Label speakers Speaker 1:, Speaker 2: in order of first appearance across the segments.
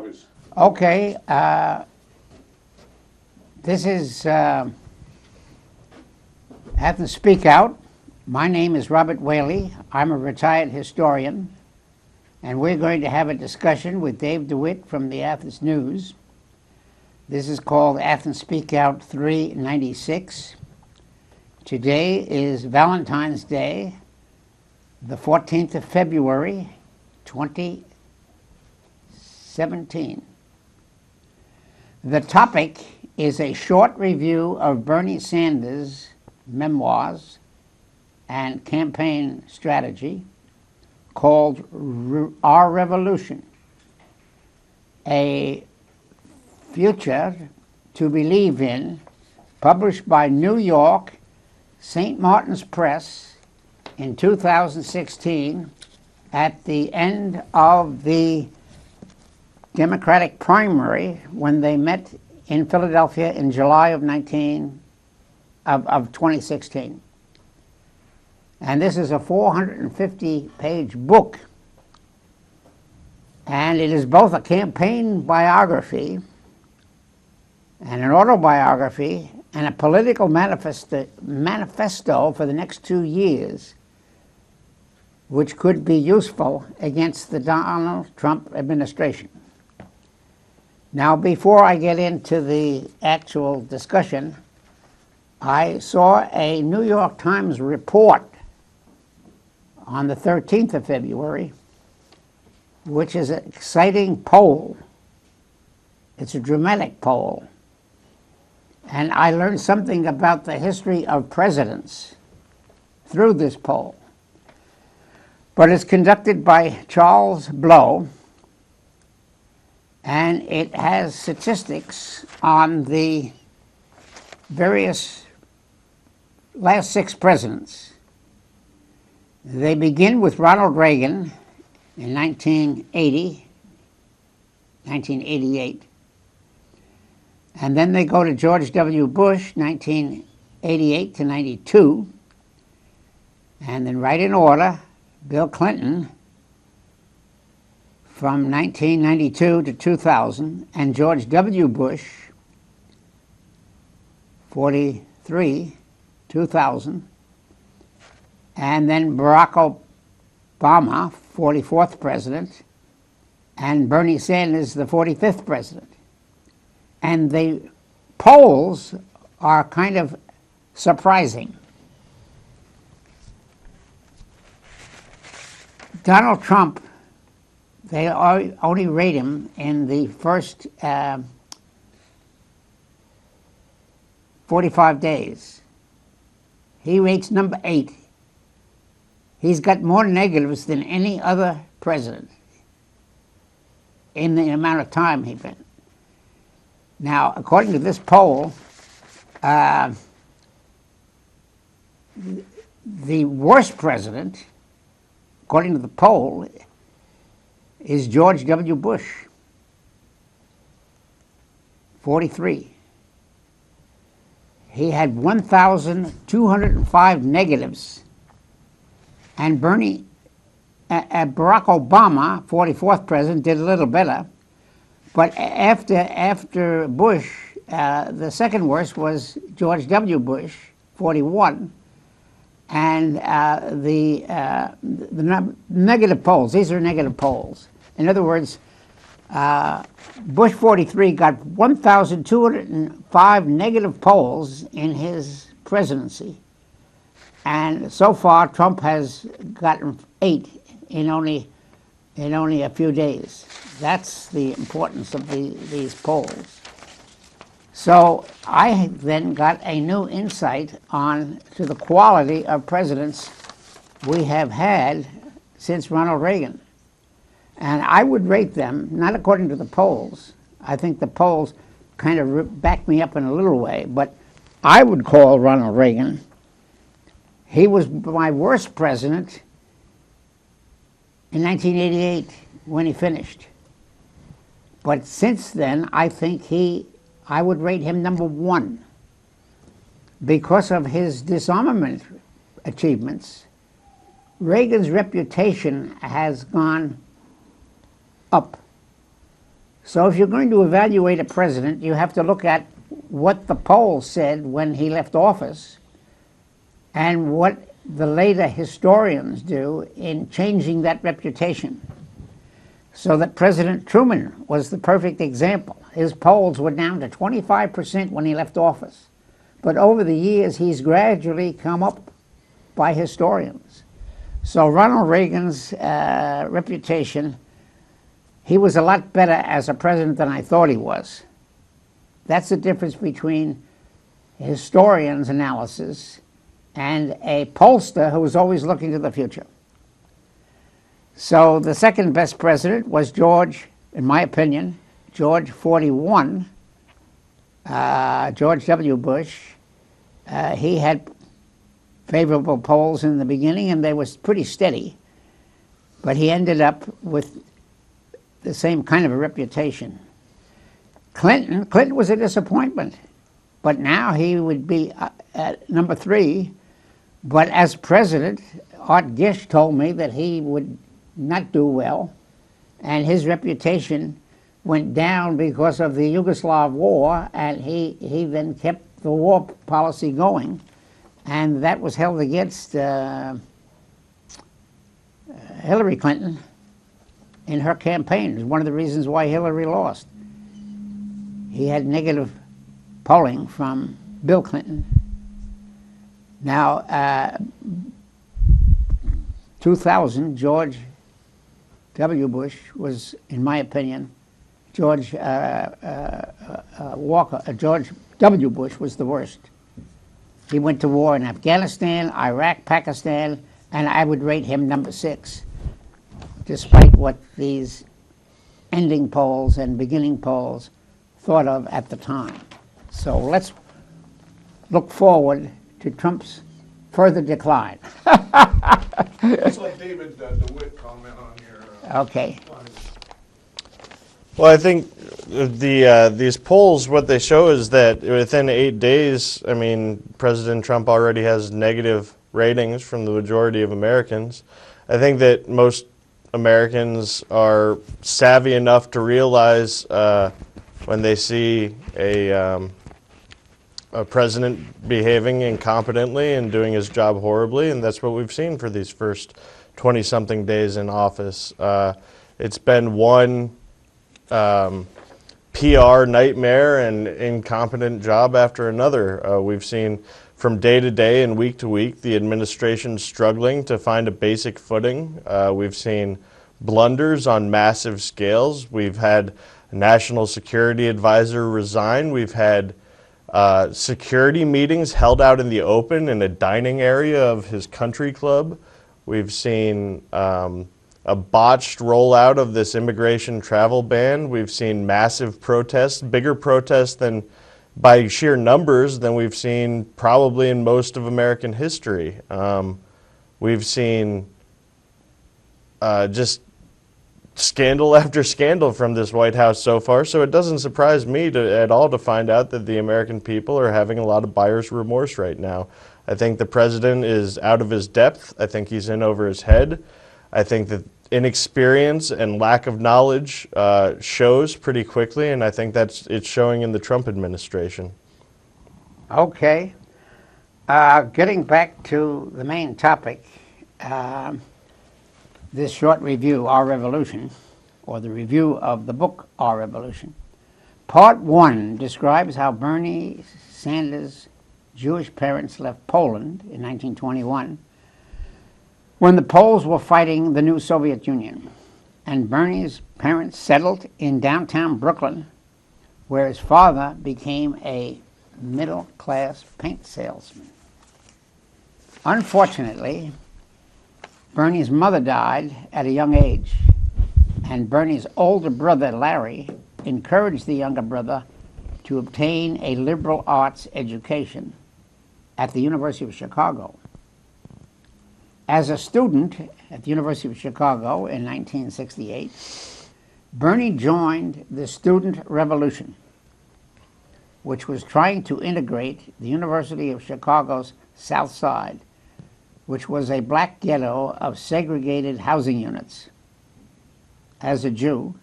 Speaker 1: was...
Speaker 2: Okay. This is Athens Speakout. My name is Robert Whaley. I'm a retired historian, and we're going to have a discussion with Dave DeWitt from the Athens News. This is called Athens Speakout 396. Today is Valentine's Day, the 14th of February, 2017. The topic is a short review of Bernie Sanders' memoirs and campaign strategy called Our Revolution, a future to believe in, published by New York St. Martin's Press in 2016 at the end of the Democratic primary when they met in Philadelphia in July of 2016. And this is a 450-page book. And it is both a campaign biography and an autobiography and a political manifesto for the next 2 years, which could be useful against the Donald Trump administration. Now, before I get into the actual discussion, I saw a New York Times report on the 13th of February, which is an exciting poll. It's a dramatic poll. And I learned something about the history of presidents through this poll. But it's conducted by Charles Blow, and it has statistics on the various last 6 presidents. They begin with Ronald Reagan in 1988. And then they go to George W. Bush, 1988 to 92. And then right in order, Bill Clinton from 1992 to 2000, and George W. Bush, 43, 2000, and then Barack Obama, 44th president, and Bernie Sanders, the 45th president. And the polls are kind of surprising. Donald Trump, they only rate him in the first 45 days. He rates number 8. He's got more negatives than any other president in the amount of time he's been. Now, according to this poll, the worst president, according to the poll, is George W. Bush, 43. He had 1,205 negatives. And Barack Obama, 44th president, did a little better. But after Bush, the second worst was George W. Bush, 41. And the negative polls, these are negative polls. In other words, Bush 43 got 1,205 negative polls in his presidency. And so far, Trump has gotten 8 in only a few days. That's the importance of these polls. So I then got a new insight to the quality of presidents we have had since Ronald Reagan. And I would rate them, not according to the polls. I think the polls kind of back me up in a little way, but I would call Ronald Reagan. He was my worst president in 1988 when he finished. But since then, I think I would rate him number 1 because of his disarmament achievements. Reagan's reputation has gone up. So if you're going to evaluate a president, you have to look at what the polls said when he left office and what the later historians do in changing that reputation. So that President Truman was the perfect example. His polls were down to 25% when he left office. But over the years, he's gradually come up by historians. So Ronald Reagan's reputation, he was a lot better as a president than I thought he was. That's the difference between a historian's analysis and a pollster who was always looking to the future. So the second best president was George, in my opinion, George 41, George W. Bush. He had favorable polls in the beginning, and they were pretty steady. But he ended up with the same kind of a reputation. Clinton was a disappointment, but now he would be at number 3. But as president, Art Gish told me that he would not do well, and his reputation went down because of the Yugoslav war, and he then kept the war policy going, and that was held against Hillary Clinton in her campaign. It was one of the reasons why Hillary lost. He had negative polling from Bill Clinton. Now, 2000, George W. Bush was, in my opinion, George W. Bush was the worst. He went to war in Afghanistan, Iraq, Pakistan, and I would rate him number 6, despite what these ending polls and beginning polls thought of at the time. So let's look forward to Trump's further decline.
Speaker 1: Let's let David DeWitt comment on your...
Speaker 2: Okay.
Speaker 3: Well, I think these polls, what they show is that within 8 days, I mean, President Trump already has negative ratings from the majority of Americans. I think that most Americans are savvy enough to realize when they see a president behaving incompetently and doing his job horribly, and that's what we've seen for these first 20-something days in office. It's been one PR nightmare and incompetent job after another. We've seen from day to day and week to week the administration struggling to find a basic footing. We've seen blunders on massive scales. We've had a national security advisor resign. We've had security meetings held out in the open in a dining area of his country club. We've seen a botched rollout of this immigration travel ban. We've seen massive protests, bigger protests than by sheer numbers than we've seen probably in most of American history. We've seen just scandal after scandal from this White House so far, so it doesn't surprise me at all to find out that the American people are having a lot of buyer's remorse right now. I think the president is out of his depth. I think he's in over his head. I think that inexperience and lack of knowledge shows pretty quickly, and I think it's showing in the Trump administration.
Speaker 2: Okay. Getting back to the main topic, this short review, Our Revolution, or the review of the book, Our Revolution. Part 1 describes how Bernie Sanders' Jewish parents left Poland in 1921 when the Poles were fighting the new Soviet Union, and Bernie's parents settled in downtown Brooklyn, where his father became a middle-class paint salesman. Unfortunately, Bernie's mother died at a young age, and Bernie's older brother, Larry, encouraged the younger brother to obtain a liberal arts education at the University of Chicago. As a student at the University of Chicago in 1968, Bernie joined the Student Revolution, which was trying to integrate the University of Chicago's South Side, which was a black ghetto of segregated housing units. As a Jew,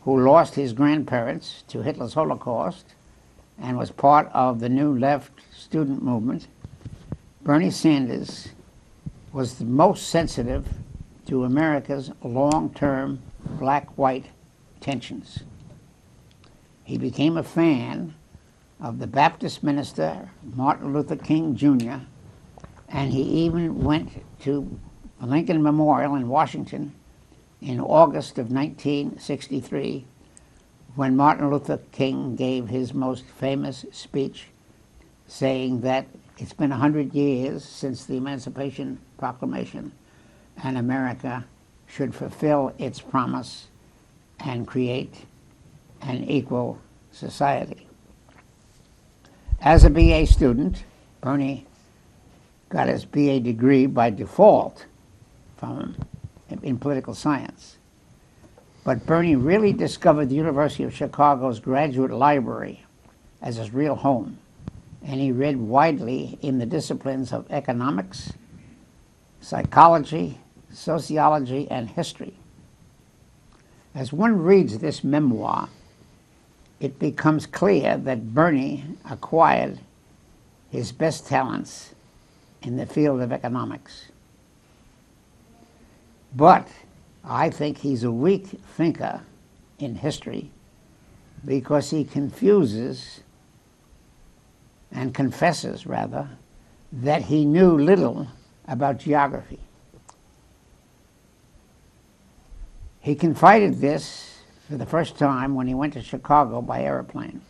Speaker 2: who lost his grandparents to Hitler's Holocaust and was part of the New Left student movement, Bernie Sanders was the most sensitive to America's long-term black-white tensions. He became a fan of the Baptist minister Martin Luther King Jr., and he even went to Lincoln Memorial in Washington in August of 1963 when Martin Luther King gave his most famous speech saying that it's been 100 years since the Emancipation Proclamation and America should fulfill its promise and create an equal society. As a BA student, Bernie got his BA degree by default in political science. But Bernie really discovered the University of Chicago's graduate library as his real home, and he read widely in the disciplines of economics, psychology, sociology, and history. As one reads this memoir, it becomes clear that Bernie acquired his best talents in the field of economics. But I think he's a weak thinker in history because he confuses and confesses, rather, that he knew little about geography. He confided this for the first time when he went to Chicago by airplane.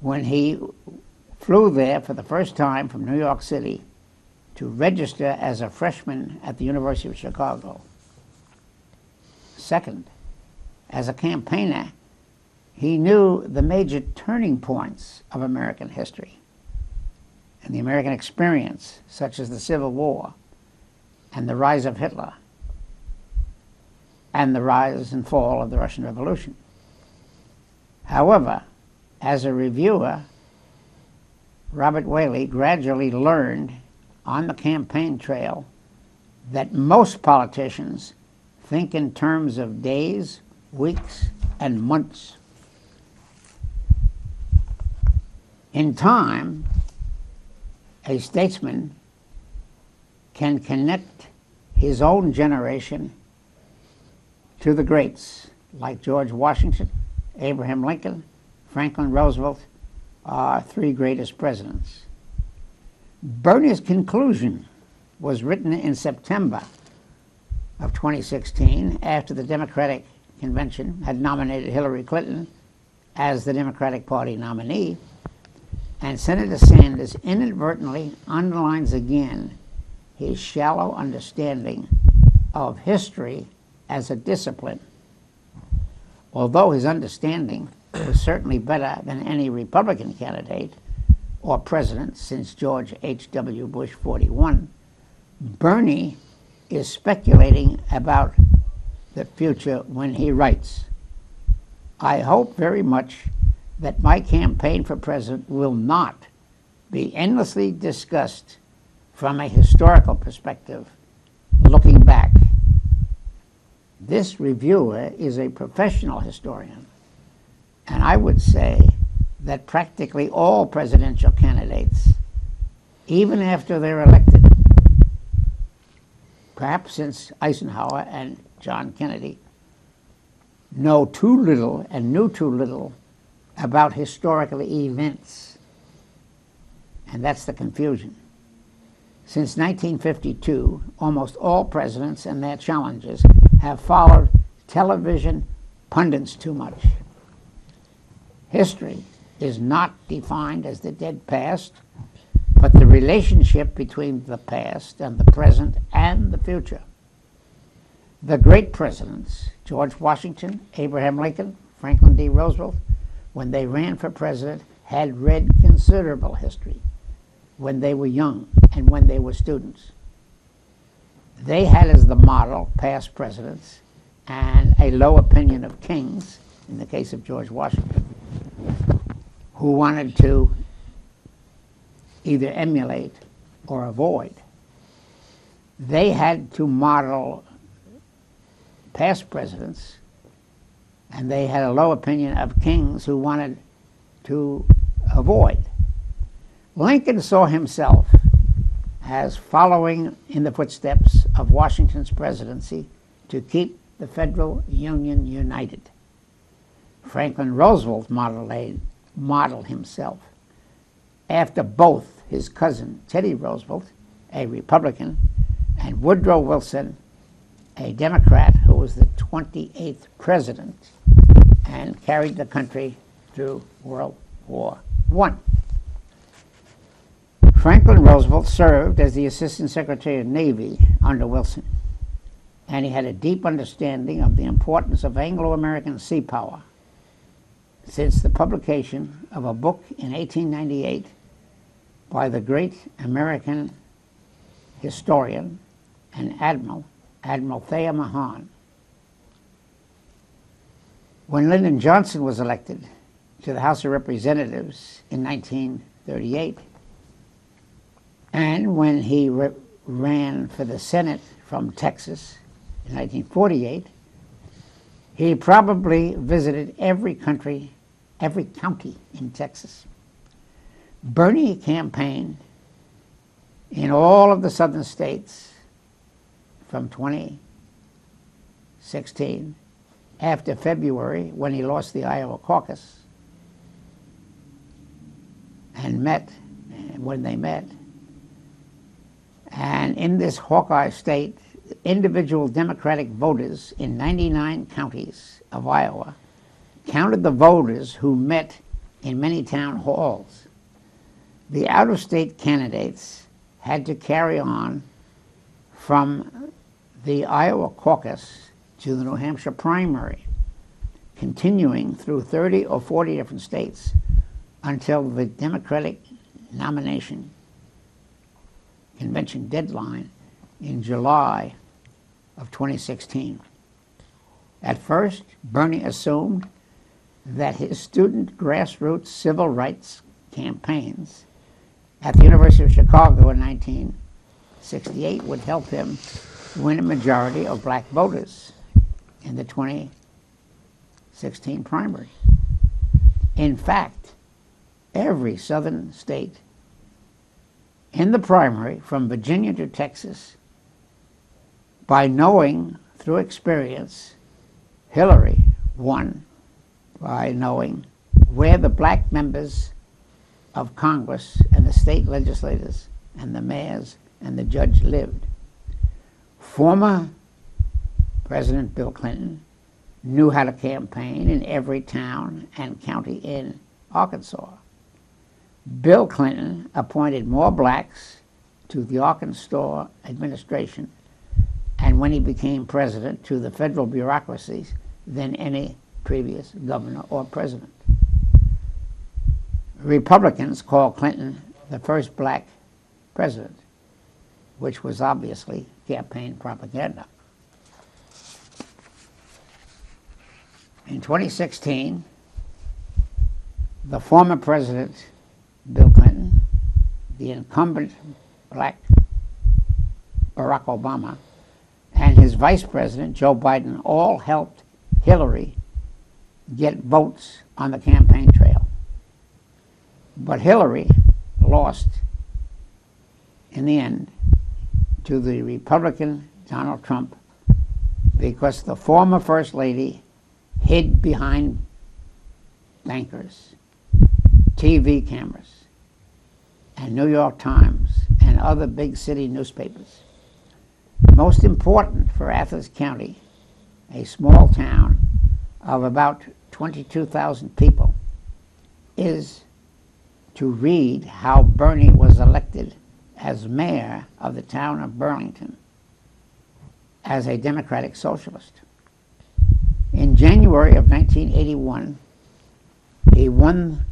Speaker 2: When he flew there for the first time from New York City to register as a freshman at the University of Chicago. Second, as a campaigner, he knew the major turning points of American history and the American experience, such as the Civil War and the rise of Hitler and the rise and fall of the Russian Revolution. However, as a reviewer, Robert Whaley gradually learned on the campaign trail that most politicians think in terms of days, weeks, and months. In time, a statesman can connect his own generation to the greats like George Washington, Abraham Lincoln, Franklin Roosevelt, our three greatest presidents. Bernie's conclusion was written in September of 2016 after the Democratic Convention had nominated Hillary Clinton as the Democratic Party nominee, and Senator Sanders inadvertently underlines again his shallow understanding of history as a discipline. Although his understanding was certainly better than any Republican candidate or president since George H.W. Bush 41, Bernie is speculating about the future when he writes, "I hope very much that my campaign for president will not be endlessly discussed from a historical perspective, looking back." This reviewer is a professional historian, and I would say that practically all presidential candidates, even after they're elected, perhaps since Eisenhower and John Kennedy, know too little and knew too little about historical events. And that's the confusion. Since 1952, almost all presidents and their challengers have followed television pundits too much. History is not defined as the dead past, but the relationship between the past and the present and the future. The great presidents, George Washington, Abraham Lincoln, Franklin D. Roosevelt, when they ran for president, had read considerable history when they were young and when they were students. They had as the model past presidents and a low opinion of kings, in the case of George Washington, who wanted to either emulate or avoid. They had to model past presidents and they had a low opinion of kings who wanted to avoid. Lincoln saw himself as following in the footsteps of Washington's presidency to keep the federal union united. Franklin Roosevelt modeled himself after both his cousin Teddy Roosevelt, a Republican, and Woodrow Wilson, a Democrat who was the 28th president and carried the country through World War I. Franklin Roosevelt served as the Assistant Secretary of Navy under Wilson, and he had a deep understanding of the importance of Anglo-American sea power. Since the publication of a book in 1898 by the great American historian and Admiral Thayer Mahan. When Lyndon Johnson was elected to the House of Representatives in 1938, and when he ran for the Senate from Texas in 1948, he probably visited every county in Texas. Bernie campaigned in all of the southern states from 2016 after February, when he lost the Iowa caucus, and when they met. And in this Hawkeye state, individual Democratic voters in 99 counties of Iowa counted the voters who met in many town halls. The out-of-state candidates had to carry on from the Iowa caucus to the New Hampshire primary, continuing through 30 or 40 different states until the Democratic nomination convention deadline in July of 2016. At first, Bernie assumed that his student grassroots civil rights campaigns at the University of Chicago in 1968 would help him win a majority of black voters in the 2016 primary. In fact, every southern state in the primary, from Virginia to Texas, by knowing through experience, Hillary won by knowing where the black members of Congress and the state legislators and the mayors and the judge lived. Former President Bill Clinton knew how to campaign in every town and county in Arkansas. Bill Clinton appointed more blacks to the Arkansas administration, and when he became president, to the federal bureaucracies than any previous governor or president. Republicans called Clinton the first black president, which was obviously campaign propaganda. In 2016, the former president, Bill Clinton, the incumbent black Barack Obama, and his vice president, Joe Biden, all helped Hillary get votes on the campaign trail. But Hillary lost in the end to the Republican Donald Trump because the former First Lady hid behind bankers, TV cameras, and New York Times and other big city newspapers. Most important for Athens County, a small town of about 22,000 people, is to read how Bernie was elected as mayor of the town of Burlington as a Democratic Socialist. In January of 1981, he won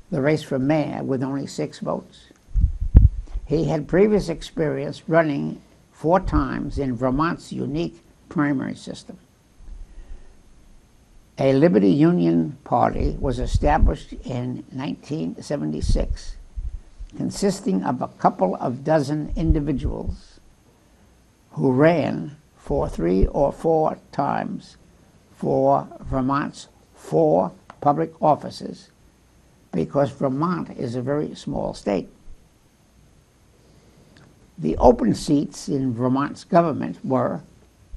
Speaker 2: the race for mayor with only 6 votes. He had previous experience running 4 times in Vermont's unique primary system. A Liberty Union Party was established in 1976, consisting of a couple of dozen individuals who ran for 3 or 4 times for Vermont's 4 public offices because Vermont is a very small state. The open seats in Vermont's government were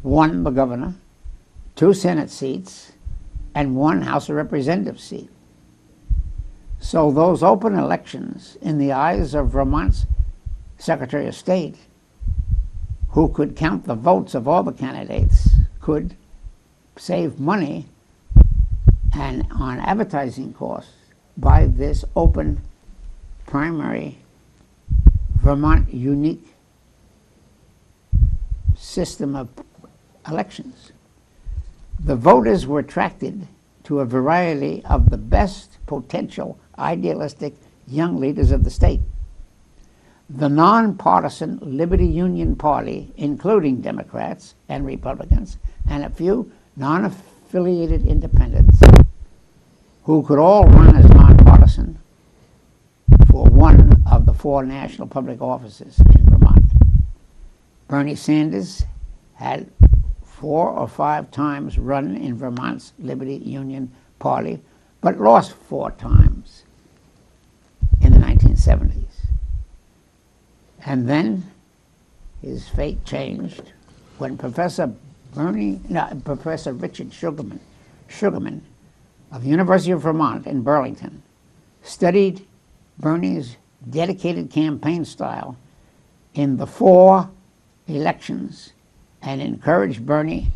Speaker 2: 1 the governor, 2 Senate seats, and 1 House of Representatives seat. So those open elections, in the eyes of Vermont's Secretary of State, who could count the votes of all the candidates, could save money and on advertising costs by this open primary Vermont unique system of elections. The voters were attracted to a variety of the best potential idealistic young leaders of the state. The nonpartisan Liberty Union Party, including Democrats and Republicans, and a few non-affiliated independents, who could all run as nonpartisan for 1 of the 4 national public offices in Vermont. Bernie Sanders had 4 or 5 times run in Vermont's Liberty Union Party, but lost 4 times in the 1970s. And then his fate changed when Professor Richard Sugarman of the University of Vermont in Burlington studied Bernie's dedicated campaign style in the 4 elections and encouraged Bernie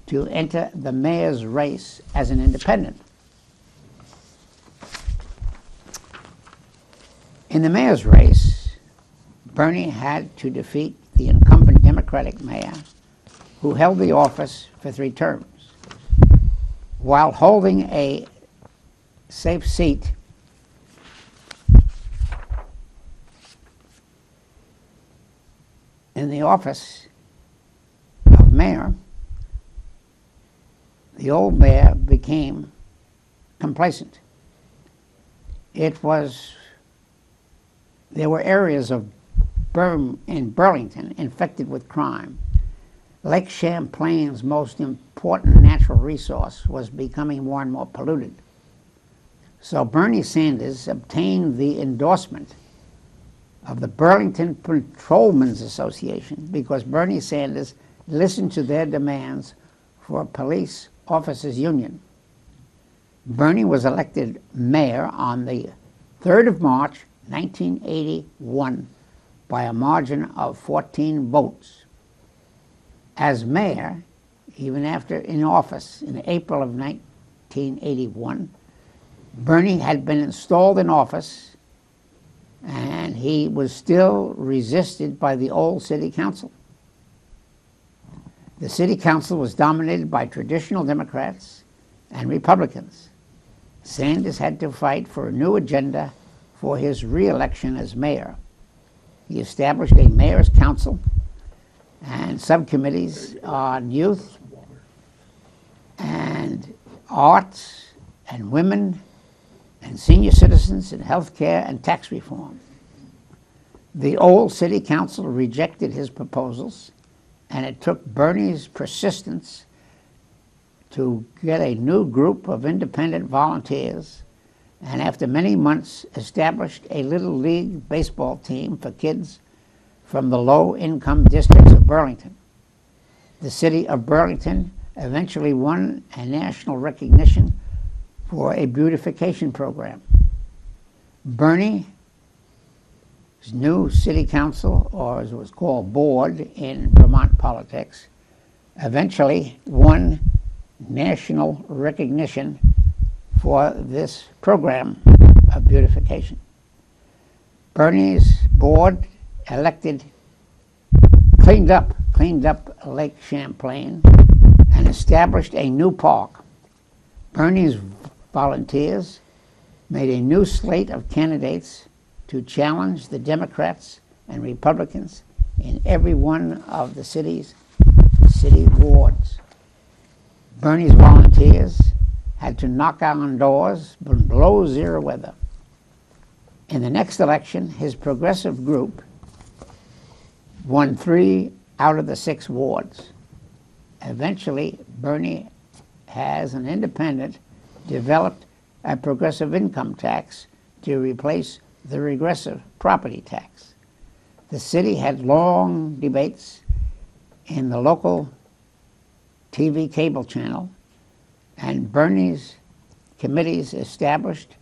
Speaker 2: to enter the mayor's race as an independent. In the mayor's race, Bernie had to defeat the incumbent Democratic mayor, who held the office for 3 terms. While holding a safe seat in the office of mayor, the old mayor became complacent. There were areas of in Burlington infected with crime. Lake Champlain's most important natural resource was becoming more and more polluted. So Bernie Sanders obtained the endorsement of the Burlington Patrolmen's Association because Bernie Sanders listened to their demands for a police officers union. Bernie was elected mayor on the 3rd of March, 1981, by a margin of 14 votes. As mayor, even after in office in April of 1981, Bernie had been installed in office and he was still resisted by the old city council. The city council was dominated by traditional Democrats and Republicans. Sanders had to fight for a new agenda for his re-election as mayor. He established a mayor's council and subcommittees on youth and arts and women and senior citizens and health care and tax reform. The old city council rejected his proposals, and it took Bernie's persistence to get a new group of independent volunteers, and after many months established a little league baseball team for kids from the low-income districts of Burlington. The city of Burlington eventually won a national recognition for a beautification program. Bernie's new city council, or as it was called, board in Vermont politics, eventually won national recognition for this program of beautification. Bernie's board cleaned up Lake Champlain and established a new park. Bernie's volunteers made a new slate of candidates to challenge the Democrats and Republicans in every one of the city's city wards. Bernie's volunteers had to knock on doors in below zero weather. In the next election, his progressive group won 3 out of the 6 wards. Eventually, Bernie, as an independent, developed a progressive income tax to replace the regressive property tax. The city had long debates in the local TV cable channel, and Bernie's committees established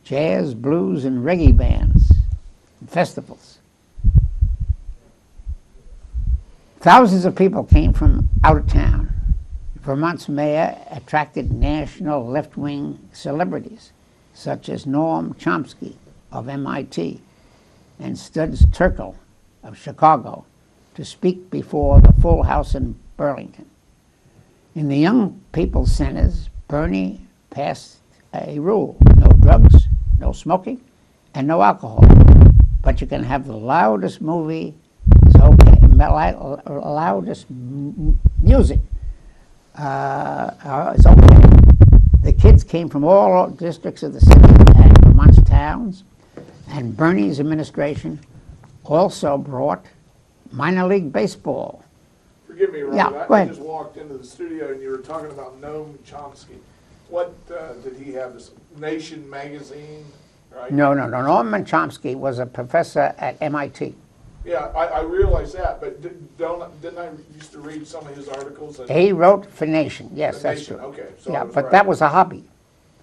Speaker 2: jazz, blues, and reggae bands and festivals. Thousands of people came from out of town. Vermont's mayor attracted national left-wing celebrities such as Noam Chomsky of MIT and Studs Terkel of Chicago to speak before the full house in Burlington. In the young people's centers, Bernie passed a rule: no drugs, no smoking, and no alcohol. But you can have the loudest movie, loudest music. It's okay. The kids came from all districts of the city and Vermont's towns, and Bernie's administration also brought minor league baseball.
Speaker 1: Forgive me, Robert.
Speaker 2: Yeah, go ahead.
Speaker 1: I just walked into the studio and you were talking about Noam Chomsky. What did he have? This Nation magazine, right?
Speaker 2: No. Norman Chomsky was a professor at MIT.
Speaker 1: Yeah, I realize that, but didn't I used to read some of his articles?
Speaker 2: He wrote for Nation. Yes,
Speaker 1: The
Speaker 2: that's
Speaker 1: Nation,
Speaker 2: true.
Speaker 1: okay, so I
Speaker 2: Yeah,
Speaker 1: was
Speaker 2: but
Speaker 1: right.
Speaker 2: that was a hobby.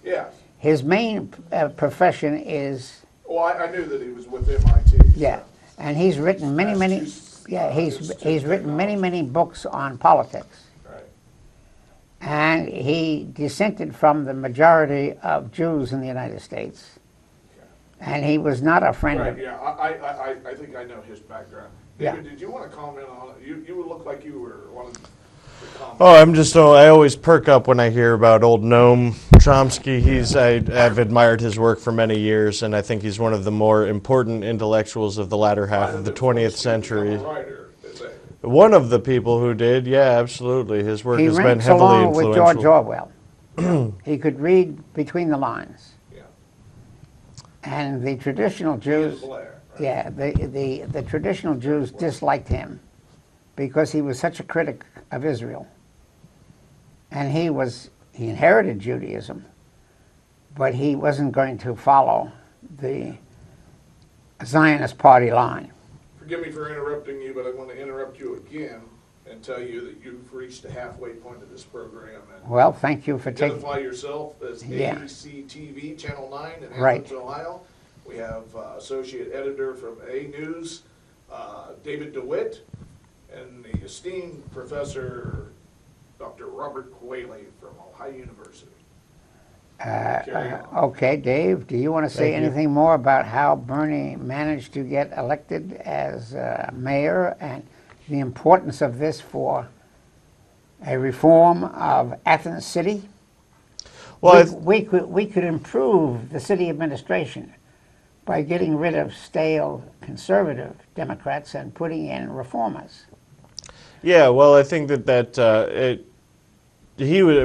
Speaker 1: Yes.
Speaker 2: His main profession is,
Speaker 1: Well, I knew that he was with MIT.
Speaker 2: yeah, and he's written many, he's written many books on politics.
Speaker 1: Right.
Speaker 2: And he dissented from the majority of Jews in the United States. And he was not a friend
Speaker 1: Right,
Speaker 2: of...
Speaker 1: yeah, I think I know his background.
Speaker 2: Yeah.
Speaker 1: David, did you want to comment on it? You would look like you were one of the comments.
Speaker 3: Oh, I always perk up when I hear about old Noam Chomsky. I've admired his work for many years, and I think he's one of the more important intellectuals of the latter half of the 20th century.
Speaker 1: Writer, is that-
Speaker 3: One of the people who did, yeah, absolutely. His work
Speaker 2: He
Speaker 3: has been
Speaker 2: ranks
Speaker 3: heavily
Speaker 2: along with
Speaker 3: influential.
Speaker 2: George Orwell. He could read between the lines.
Speaker 1: Yeah.
Speaker 2: And the traditional Jews...
Speaker 1: Blair, right?
Speaker 2: Yeah, the traditional Jews disliked him because he was such a critic of Israel. And he inherited Judaism, but he wasn't going to follow the Zionist party line.
Speaker 1: Forgive me for interrupting you, but I want to interrupt you again and tell you that you've reached the halfway point of this program. And
Speaker 2: Well, thank you for taking...
Speaker 1: identify yourself as
Speaker 2: Yeah.
Speaker 1: ABC TV, Channel 9 in Athens,
Speaker 2: Right.
Speaker 1: Ohio. We have associate editor from A News, David DeWitt, and the esteemed professor, Dr. Robert Whaley from Ohio University. Carry on.
Speaker 2: Okay, Dave, do you want to say
Speaker 3: Thank you.
Speaker 2: anything more about how Bernie managed to get elected as mayor and the importance of this for a reform of Athens City?
Speaker 3: Well,
Speaker 2: we could improve the city administration by getting rid of stale conservative Democrats and putting in reformers.
Speaker 3: yeah, well, I think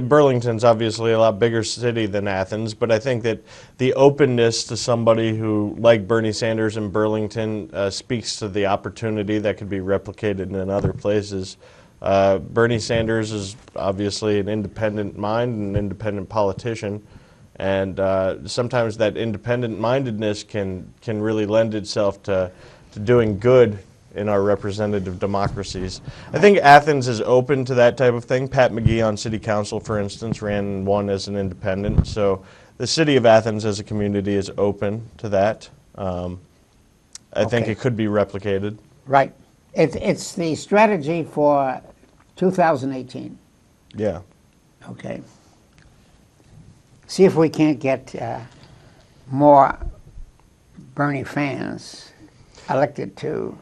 Speaker 3: Burlington's obviously a lot bigger city than Athens, but I think that the openness to somebody who, like Bernie Sanders in Burlington, speaks to the opportunity that could be replicated in other places. Bernie Sanders is obviously an independent mind, an independent politician, and sometimes that independent-mindedness can really lend itself to doing good in our representative democracies. I think Athens is open to that type of thing. Pat McGee on city council, for instance, ran and won as an independent. So the city of Athens as a community is open to that. I think
Speaker 2: Okay.
Speaker 3: it could be replicated.
Speaker 2: Right. It's the strategy for 2018.
Speaker 3: Yeah.
Speaker 2: Okay. See if we can't get more Bernie fans elected to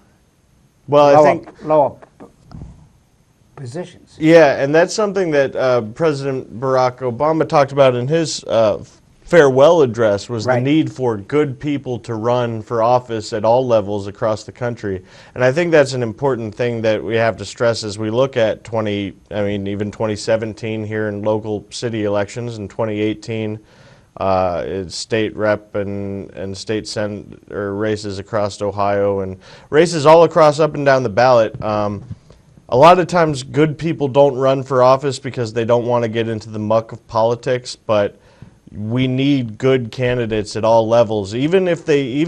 Speaker 3: Well, I think
Speaker 2: lower positions.
Speaker 3: yeah, and that's something that President Barack Obama talked about in his farewell address, was the
Speaker 2: Right.
Speaker 3: need for good people to run for office at all levels across the country. And I think that's an important thing that we have to stress as we look at even 2017 here in local city elections, and 2018 state rep and state senator races across Ohio, and races all across up and down the ballot. A lot of times good people don't run for office because they don't want to get into the muck of politics, but we need good candidates at all levels. Even if they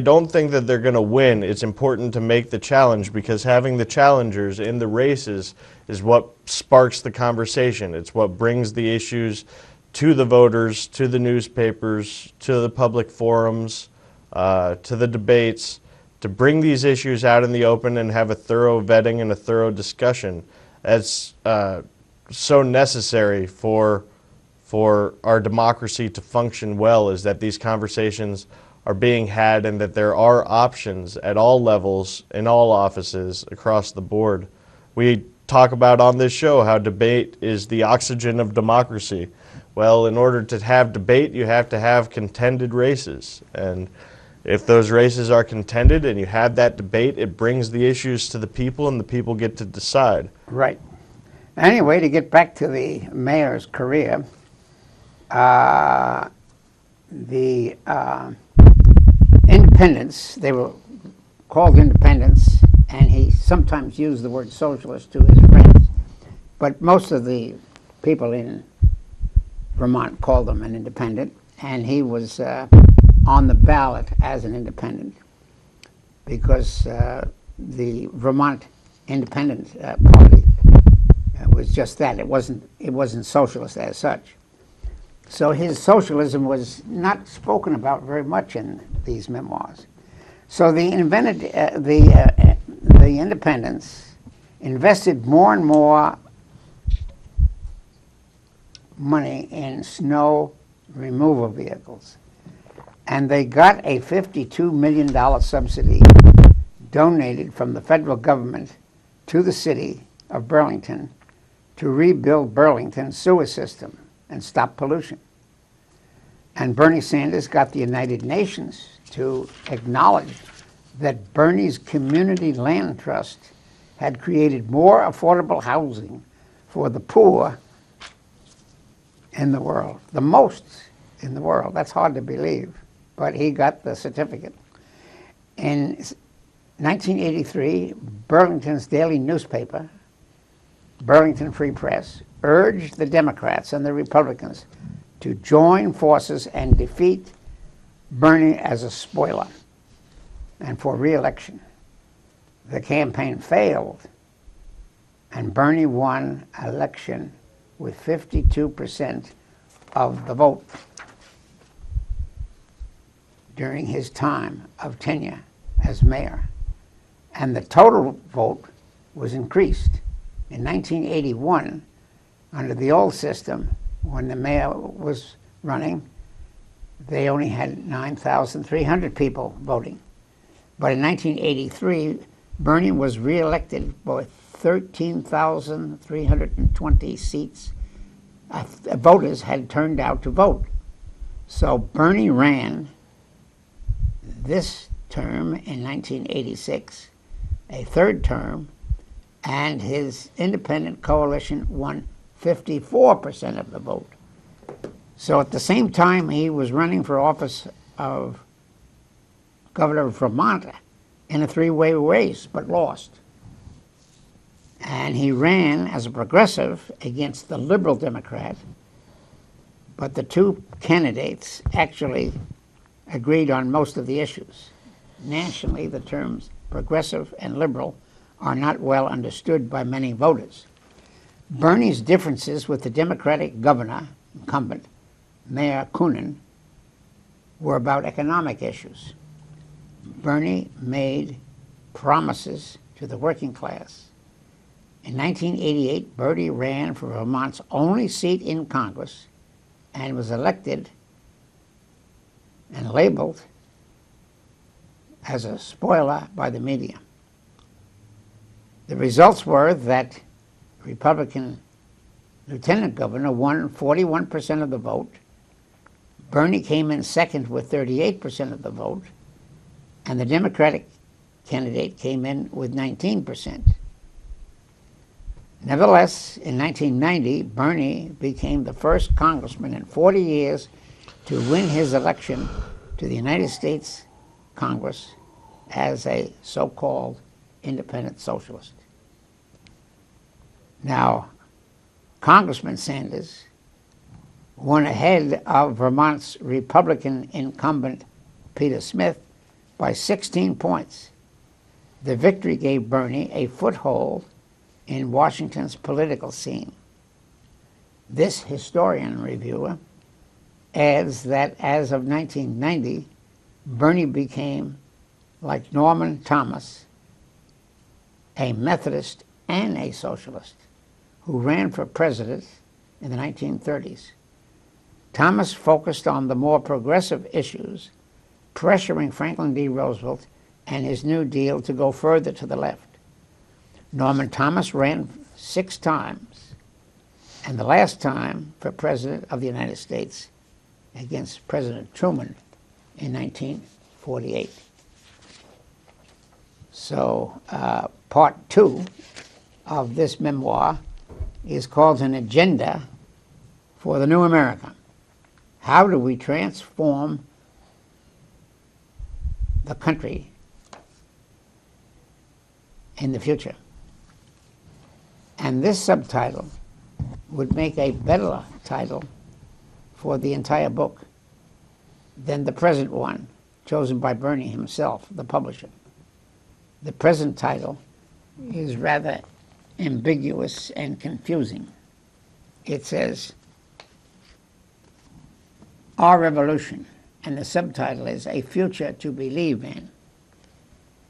Speaker 3: don't think that they're going to win, it's important to make the challenge, because having the challengers in the races is what sparks the conversation. It's what brings the issues to the voters, to the newspapers, to the public forums, to the debates, to bring these issues out in the open and have a thorough vetting and a thorough discussion. That's so necessary for our democracy to function well, is that these conversations are being had and that there are options at all levels, in all offices, across the board. We talk about on this show how debate is the oxygen of democracy. Well, in order to have debate, you have to have contended races. And if those races are contended and you have that debate, it brings the issues to the people and the people get to decide.
Speaker 2: Right. Anyway, to get back to the mayor's career, the independents, they were called independents, and he sometimes used the word socialist to his friends, but most of the people in Vermont called him an independent, and he was on the ballot as an independent because the Vermont Independent Party was just that. It wasn't socialist as such. So his socialism was not spoken about very much in these memoirs. So the independents invested more and more money in snow removal vehicles, and they got a $52 million subsidy donated from the federal government to the city of Burlington to rebuild Burlington's sewer system and stop pollution. And Bernie Sanders got the United Nations to acknowledge that Bernie's Community Land Trust had created more affordable housing for the poor in the world, the most in the world. That's hard to believe, but he got the certificate. In 1983, Burlington's daily newspaper, Burlington Free Press, urged the Democrats and the Republicans to join forces and defeat Bernie as a spoiler and for re-election. The campaign failed, and Bernie won election with 52% of the vote during his time of tenure as mayor. And the total vote was increased. In 1981, under the old system, when the mayor was running, they only had 9,300 people voting. But in 1983, Bernie was reelected with 13,320 seats. Voters had turned out to vote. So Bernie ran this term in 1986, a third term, and his independent coalition won 54% of the vote. So at the same time he was running for office of governor of Vermont in a three-way race, but lost. And he ran as a progressive against the liberal Democrat, but the two candidates actually agreed on most of the issues. Nationally, the terms progressive and liberal are not well understood by many voters. Bernie's differences with the Democratic governor, incumbent, Mayor Coonan, were about economic issues. Bernie made promises to the working class. In 1988, Bernie ran for Vermont's only seat in Congress and was elected and labeled as a spoiler by the media. The results were that Republican lieutenant governor won 41% of the vote. Bernie came in second with 38% of the vote, and the Democratic candidate came in with 19%. Nevertheless, in 1990, Bernie became the first congressman in 40 years to win his election to the United States Congress as a so-called independent socialist. Now, Congressman Sanders won ahead of Vermont's Republican incumbent Peter Smith by 16 points. The victory gave Bernie a foothold in Washington's political scene. This historian reviewer adds that as of 1990, Bernie became, like Norman Thomas, a Methodist and a socialist who ran for president in the 1930s. Thomas focused on the more progressive issues, pressuring Franklin D. Roosevelt and his New Deal to go further to the left. Norman Thomas ran 6 times, and the last time for President of the United States against President Truman in 1948. So part 2 of this memoir is called An Agenda for the New America. How do we transform the country in the future? And this subtitle would make a better title for the entire book than the present one, chosen by Bernie himself, the publisher. The present title is rather ambiguous and confusing. It says, Our Revolution, and the subtitle is A Future to Believe in.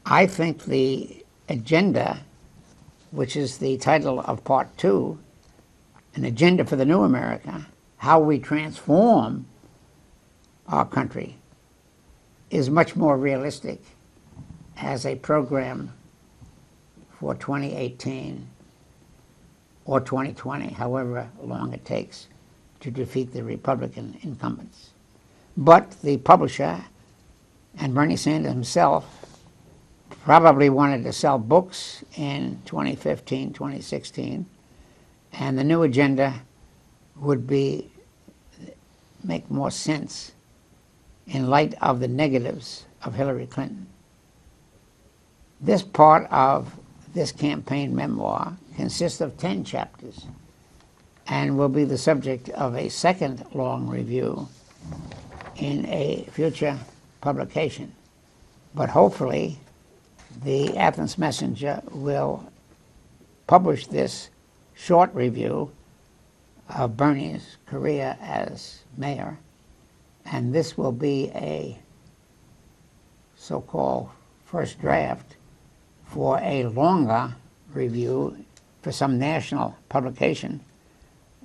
Speaker 2: I think the agenda, which is the title of part 2, An Agenda for the New America, how we transform our country, is much more realistic as a program for 2018 or 2020, however long it takes to defeat the Republican incumbents. But the publisher and Bernie Sanders himself probably wanted to sell books in 2015, 2016, and the new agenda would make more sense in light of the negatives of Hillary Clinton. This part of this campaign memoir consists of 10 chapters and will be the subject of a second long review in a future publication. But hopefully, the Athens Messenger will publish this short review of Bernie's career as mayor, and this will be a so-called first draft for a longer review for some national publication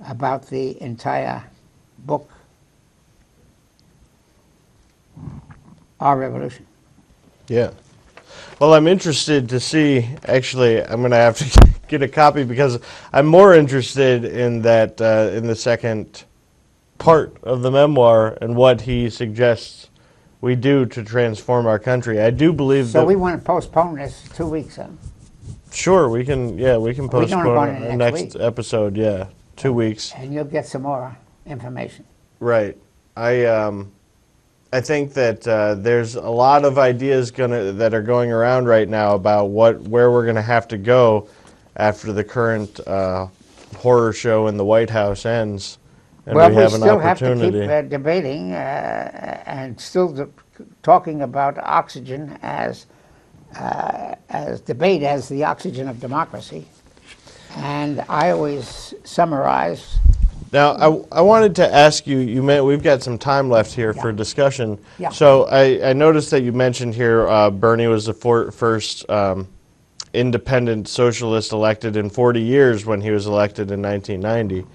Speaker 2: about the entire book, Our Revolution.
Speaker 3: Yeah. Well, I'm interested to see, actually, I'm going to have to get a copy because I'm more interested in that, in the second part of the memoir and what he suggests we do to transform our country. I do believe that...
Speaker 2: So we want to postpone this 2 weeks then?
Speaker 3: Sure, we can postpone the next
Speaker 2: week.
Speaker 3: episode, 2 weeks.
Speaker 2: And you'll get some more information.
Speaker 3: Right. I think that there's a lot of ideas that are going around right now about where we're going to have to go after the current horror show in the White House ends, and
Speaker 2: well,
Speaker 3: we have an
Speaker 2: still
Speaker 3: opportunity.
Speaker 2: have to keep debating and still talking about oxygen as debate as the oxygen of democracy. And I always summarize.
Speaker 3: Now, I wanted to ask you, we've got some time left here for discussion.
Speaker 2: Yeah.
Speaker 3: So I noticed that you mentioned here Bernie was the first independent socialist elected in 40 years when he was elected in 1990.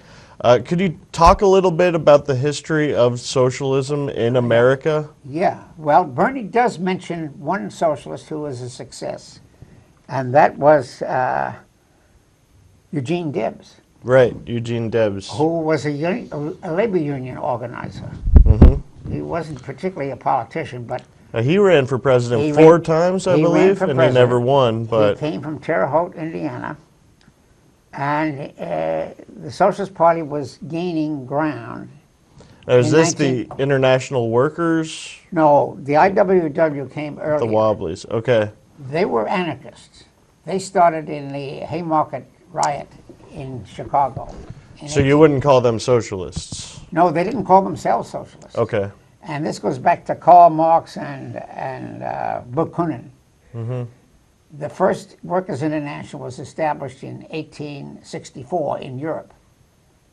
Speaker 3: Could you talk a little bit about the history of socialism in America?
Speaker 2: Yeah, well, Bernie does mention one socialist who was a success, and that was Eugene Debs.
Speaker 3: Right, Eugene Debs.
Speaker 2: Who was a labor union organizer.
Speaker 3: Mm-hmm.
Speaker 2: He wasn't particularly a politician, but...
Speaker 3: He ran for president 4 times, I believe, and he never won. But
Speaker 2: he came from Terre Haute, Indiana, and the Socialist Party was gaining ground.
Speaker 3: Now, is this the International Workers?
Speaker 2: No, the IWW came earlier.
Speaker 3: The Wobblies, okay.
Speaker 2: They were anarchists. They started in the Haymarket riot in Chicago.
Speaker 3: So you wouldn't call them socialists?
Speaker 2: No, they didn't call themselves socialists.
Speaker 3: Okay.
Speaker 2: And this goes back to Karl Marx and Bakunin. The first Workers' International was established in 1864 in Europe.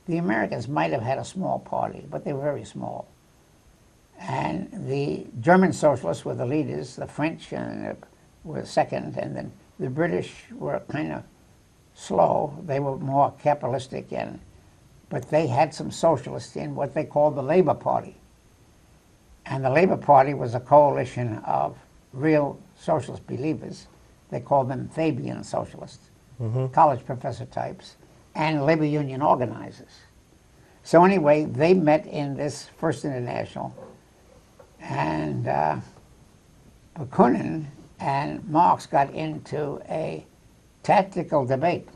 Speaker 2: The Americans might have had a small party, but they were very small. And the German socialists were the leaders, the French were second, and then the British were kind of slow. They were more capitalistic, but they had some socialists in what they called the Labor Party. And the Labor Party was a coalition of real socialist believers. They called them Fabian socialists, college professor types, and labor union organizers. So anyway, they met in this First International, and Bakunin and Marx got into a tactical debate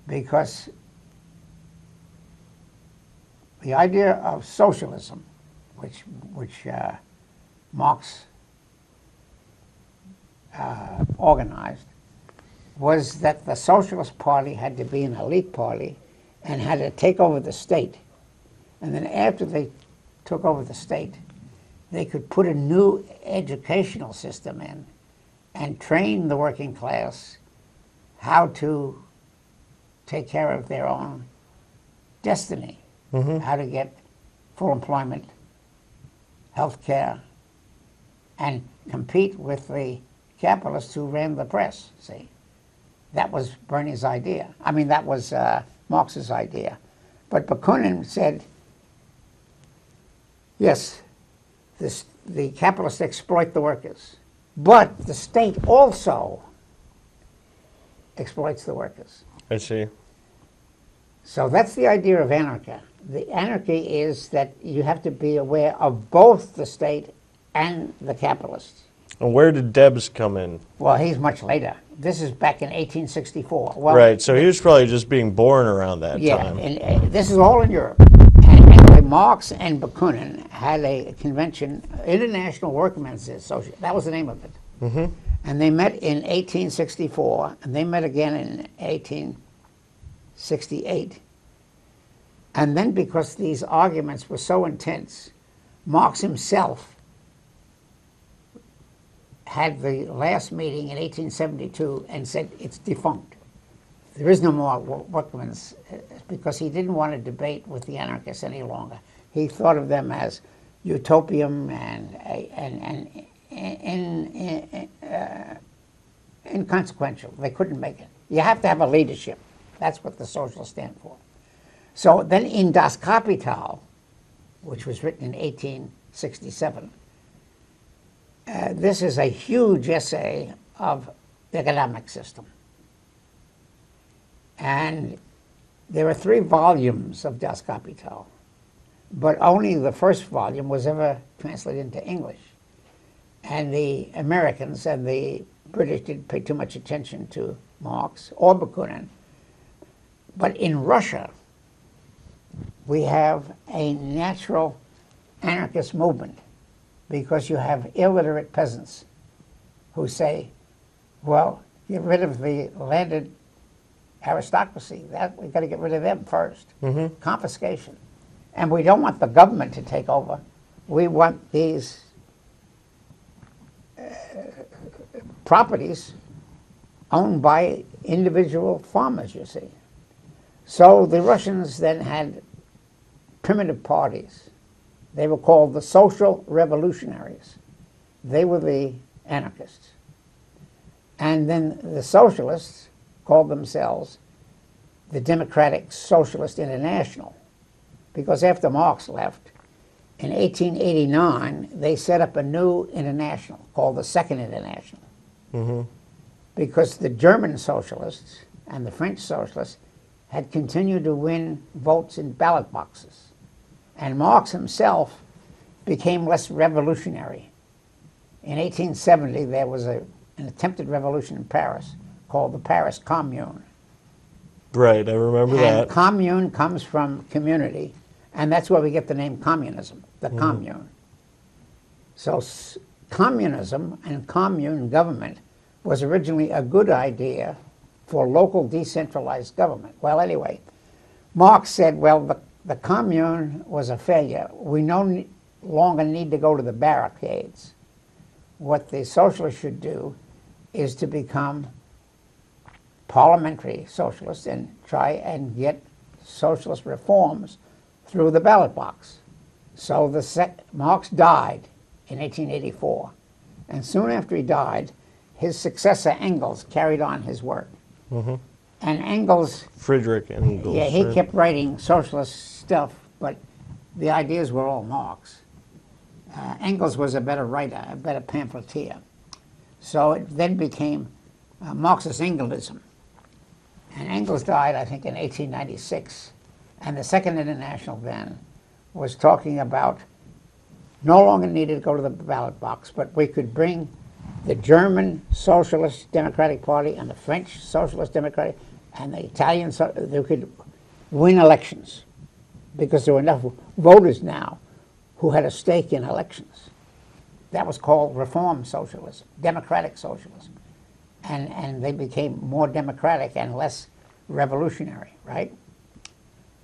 Speaker 2: because the idea of socialism, which Marx organized, was that the Socialist Party had to be an elite party and had to take over the state. And then after they took over the state, they could put a new educational system in and train the working class how to take care of their own destiny, how to get full employment, health care, and compete with the capitalists who ran the press, see. That was Bernie's idea. I mean, that was Marx's idea. But Bakunin said, yes, the capitalists exploit the workers, but the state also exploits the workers.
Speaker 3: I see.
Speaker 2: So that's the idea of anarchy. The anarchy is that you have to be aware of both the state and the capitalists.
Speaker 3: And where did Debs come in?
Speaker 2: Well, he's much later. This is back in 1864. Well,
Speaker 3: Right, so he was probably just being born around that time.
Speaker 2: Yeah, and this is all in Europe. And anyway, Marx and Bakunin had a convention, International Workmen's Association. That was the name of it. And they met in 1864, and they met again in 1868. And then because these arguments were so intense, Marx himself had the last meeting in 1872 and said it's defunct. There is no more workmen's, because he didn't want to debate with the anarchists any longer. He thought of them as utopium and inconsequential. They couldn't make it. You have to have a leadership. That's what the socialists stand for. So then in Das Kapital, which was written in 1867, this is a huge essay of the economic system. And there are 3 volumes of Das Kapital, but only the first volume was ever translated into English. And the Americans and the British didn't pay too much attention to Marx or Bakunin. But in Russia, we have a natural anarchist movement, because you have illiterate peasants who say, well, get rid of the landed aristocracy. We've got to get rid of them first. Confiscation. And we don't want the government to take over. We want these properties owned by individual farmers, you see. So the Russians then had primitive parties. They were called the Social Revolutionaries. They were the anarchists. And then the socialists called themselves the Democratic Socialist International, because after Marx left, in 1889, they set up a new international called the Second International. Because the German socialists and the French socialists had continued to win votes in ballot boxes. And Marx himself became less revolutionary. In 1870, there was an attempted revolution in Paris called the Paris Commune.
Speaker 3: Right, I remember that.
Speaker 2: And commune comes from community, and that's where we get the name communism, the commune. So communism and commune government was originally a good idea for local decentralized government. Well, anyway, Marx said, well, the the commune was a failure. We no longer need to go to the barricades. What the socialists should do is to become parliamentary socialists and try and get socialist reforms through the ballot box. So Marx died in 1884, and soon after he died, his successor Engels carried on his work. Mm-hmm. And Engels,
Speaker 3: Friedrich Engels.
Speaker 2: yeah, he kept writing socialist stuff, but the ideas were all Marx. Engels was a better writer, a better pamphleteer. So it then became Marxist Engelsism. And Engels died, I think, in 1896. And the Second International then was talking about no longer needed to go to the ballot box, but we could bring the German Socialist Democratic Party and the French Socialist Democratic and the Italian, they could win elections because there were enough voters now who had a stake in elections. That was called reform socialism, democratic socialism. And they became more democratic and less revolutionary, right?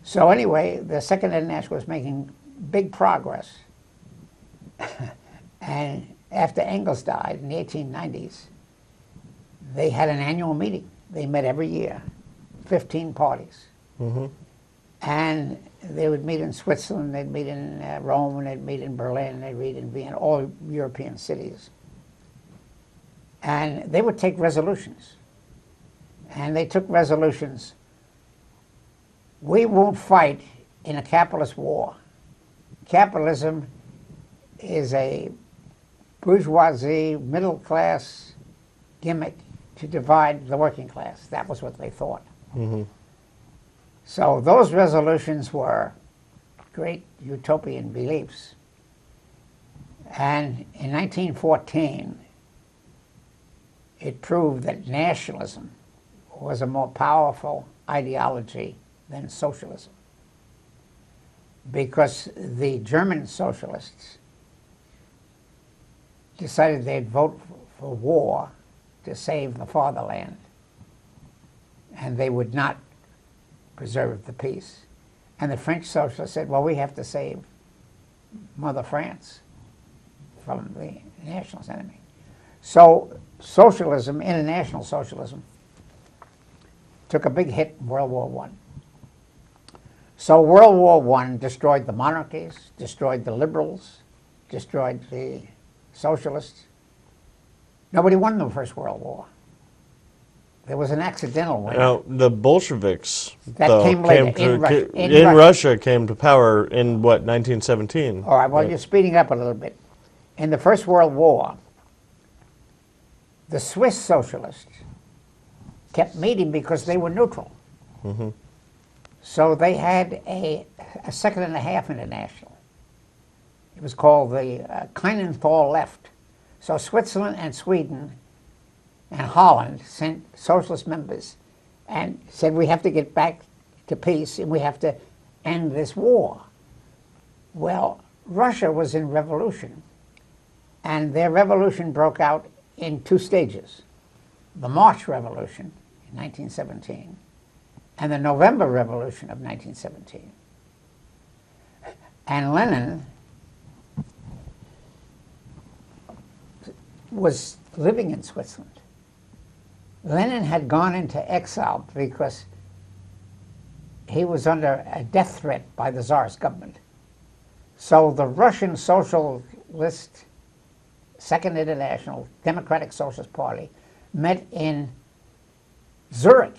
Speaker 2: So anyway, the Second International was making big progress. And after Engels died in the 1890s, they had an annual meeting. They met every year, 15 parties. Mm-hmm. And they would meet in Switzerland, they'd meet in Rome, and they'd meet in Berlin, they'd meet in Vienna, all European cities. And they would take resolutions. And they took resolutions. We won't fight in a capitalist war. Capitalism is a bourgeoisie, middle class gimmick to divide the working class. That was what they thought. Mm-hmm. So those resolutions were great utopian beliefs. And in 1914, it proved that nationalism was a more powerful ideology than socialism. Because the German socialists decided they'd vote for war to save the fatherland, and they would not preserve the peace. And the French socialists said, well, we have to save Mother France from the nationalist enemy. So socialism, international socialism, took a big hit in World War I. So World War I destroyed the monarchies, destroyed the liberals, destroyed the socialists. Nobody won the First World War. There was an accidental win.
Speaker 3: Now, the Bolsheviks
Speaker 2: That came later,
Speaker 3: in Russia came to power in, what, 1917?
Speaker 2: All right, well, you're speeding up a little bit. In the First World War, the Swiss socialists kept meeting because they were neutral. Mm-hmm. So they had a second and a half international. It was called the Kleinenthal Left. So Switzerland and Sweden and Holland sent socialist members and said, we have to get back to peace and we have to end this war. Well, Russia was in revolution, and their revolution broke out in two stages. The March Revolution in 1917 and the November Revolution of 1917. And Lenin was living in Switzerland. Lenin had gone into exile because he was under a death threat by the Tsar's government. So the Russian Socialist Second International Democratic Socialist Party met in Zurich,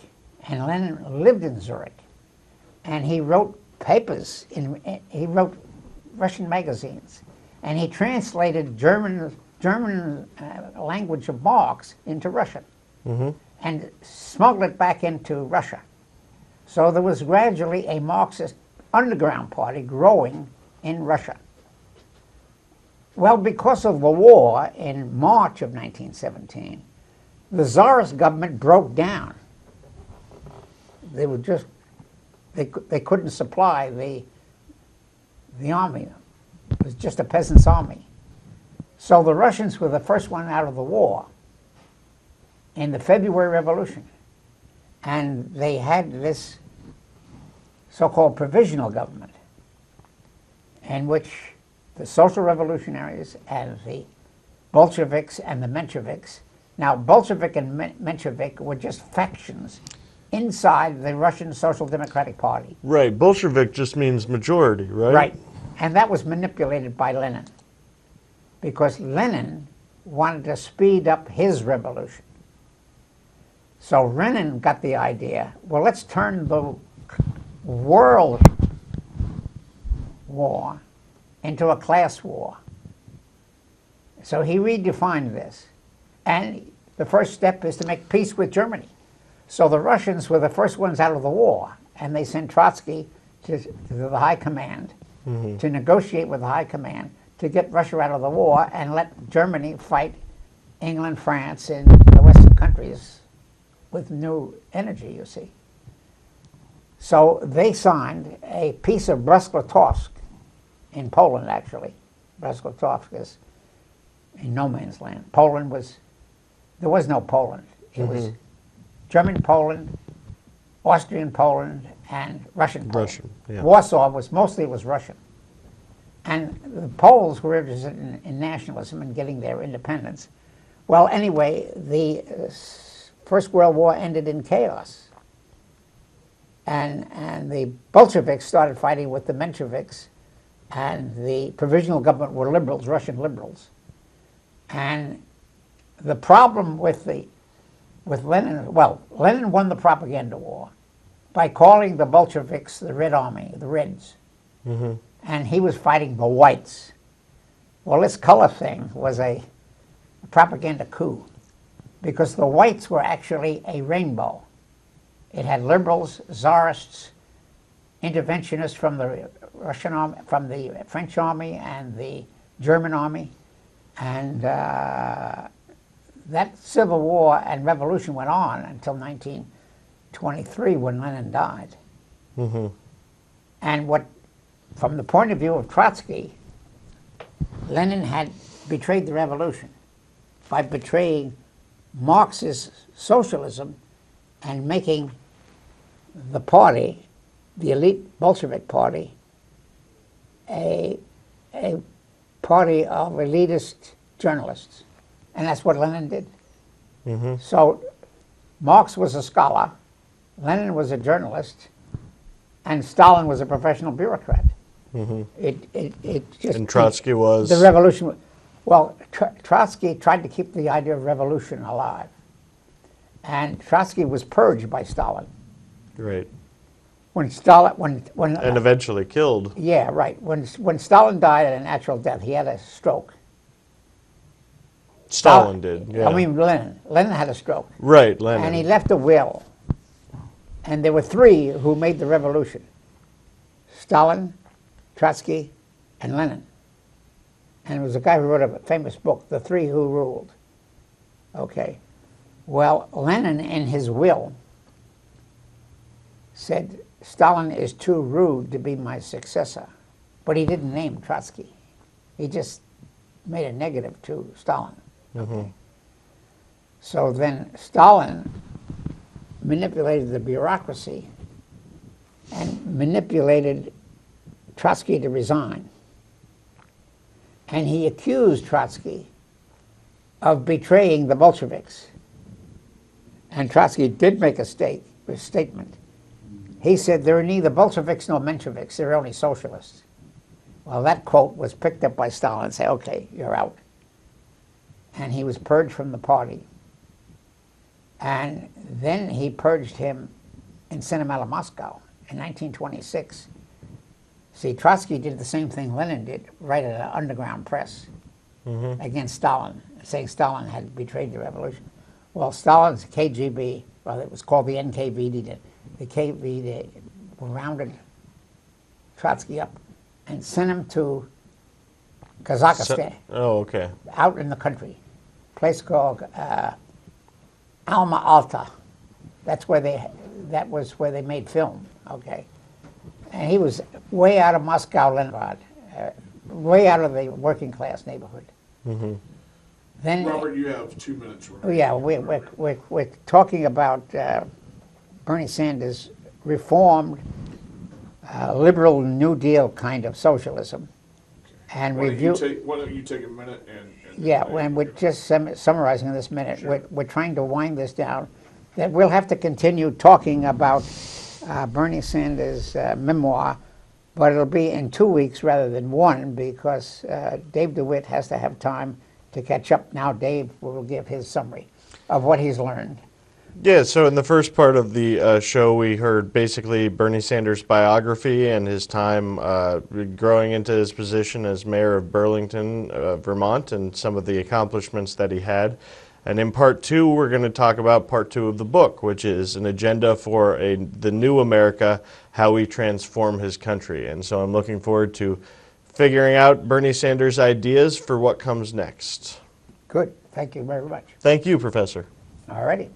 Speaker 2: and Lenin lived in Zurich. And he wrote papers, he wrote Russian magazines, and he translated German language of Marx into Russian. Mm-hmm. And smuggled it back into Russia. So there was gradually a Marxist underground party growing in Russia. Well, because of the war in March of 1917, the Tsarist government broke down. They were just, they couldn't supply the army. It was just a peasant's army. So the Russians were the first one out of the war in the February Revolution. And they had this so-called provisional government, in which the social revolutionaries and the Bolsheviks and the Mensheviks. Now, Bolshevik and Menshevik were just factions inside the Russian Social Democratic Party.
Speaker 3: Right. Bolshevik just means majority, right?
Speaker 2: Right. And that was manipulated by Lenin, because Lenin wanted to speed up his revolution. So Lenin got the idea, well, let's turn the world war into a class war. So he redefined this. And the first step is to make peace with Germany. So the Russians were the first ones out of the war, and they sent Trotsky to the high command to negotiate with the high command to get Russia out of the war and let Germany fight England, France, and the Western countries with new energy, you see. So they signed a peace of Brest-Litovsk in Poland, actually. Brest-Litovsk is in no man's land. There was no Poland. It was German Poland, Austrian Poland, and Russian Poland.
Speaker 3: Yeah.
Speaker 2: Warsaw was Russian. And the Poles were interested in nationalism and getting their independence. Well, anyway, the First World War ended in chaos. And the Bolsheviks started fighting with the Mensheviks, and the provisional government were liberals, Russian liberals. And the problem with Lenin, well, Lenin won the propaganda war by calling the Bolsheviks the Red Army, the Reds. And he was fighting the whites. Well, this color thing was a propaganda coup, because the whites were actually a rainbow. It had liberals, czarists, interventionists from the Russian army, from the French army and the German army, and that civil war and revolution went on until 1923, when Lenin died. And from the point of view of Trotsky, Lenin had betrayed the revolution by betraying Marxist socialism and making the party, the elite Bolshevik party, a party of elitist journalists. And that's what Lenin did. So Marx was a scholar, Lenin was a journalist, and Stalin was a professional bureaucrat.
Speaker 3: And Trotsky was?
Speaker 2: The revolution. Well, Trotsky tried to keep the idea of revolution alive. And Trotsky was purged by Stalin.
Speaker 3: Right.
Speaker 2: When Stalin,
Speaker 3: and eventually killed.
Speaker 2: Yeah, right. When Stalin died a natural death, he had a stroke.
Speaker 3: Stalin did, yeah.
Speaker 2: I mean, Lenin. Lenin had a stroke.
Speaker 3: Right, Lenin.
Speaker 2: And he left a will. And there were three who made the revolution: Stalin, Trotsky, and Lenin. And it was a guy who wrote a famous book, The Three Who Ruled. Okay. Well, Lenin, in his will, said Stalin is too rude to be my successor. But he didn't name Trotsky. He just made a negative to Stalin. Okay. So then Stalin manipulated the bureaucracy and manipulated Trotsky to resign. And he accused Trotsky of betraying the Bolsheviks. And Trotsky did make a statement. He said, there are neither Bolsheviks nor Mensheviks, they're only socialists. Well, that quote was picked up by Stalin and said, okay, you're out. And he was purged from the party. And then he purged him and sent him out of Moscow in 1926. See, Trotsky did the same thing Lenin did, right at an underground press against Stalin, saying Stalin had betrayed the revolution. Well, Stalin's KGB, well, it was called the NKVD, the KVD rounded Trotsky up and sent him to Kazakhstan.
Speaker 3: Oh, okay.
Speaker 2: Out in the country, a place called Alma Ata. That was where they made film. Okay, and he was way out of Moscow, Leningrad, way out of the working class neighborhood. Then,
Speaker 1: Robert, you have 2 minutes remaining.
Speaker 2: oh yeah, we're talking about Bernie Sanders reformed liberal New Deal kind of socialism. And
Speaker 1: Why
Speaker 2: review.
Speaker 1: don't you take a minute and
Speaker 2: Yeah, and we're just summarizing in this minute.
Speaker 1: Sure.
Speaker 2: We're trying to wind this down. That we'll have to continue talking about Bernie Sanders' memoir, but it'll be in 2 weeks rather than one, because Dave DeWitt has to have time to catch up. Now Dave will give his summary of what he's learned.
Speaker 3: Yeah, so in the first part of the show, we heard basically Bernie Sanders' biography and his time growing into his position as mayor of Burlington, Vermont, and some of the accomplishments that he had. And in part two, we're going to talk about part two of the book, which is an agenda for the new America, how we transform his country. And so I'm looking forward to figuring out Bernie Sanders' ideas for what comes next.
Speaker 2: Good. Thank you very much.
Speaker 3: Thank you, Professor.
Speaker 2: All righty.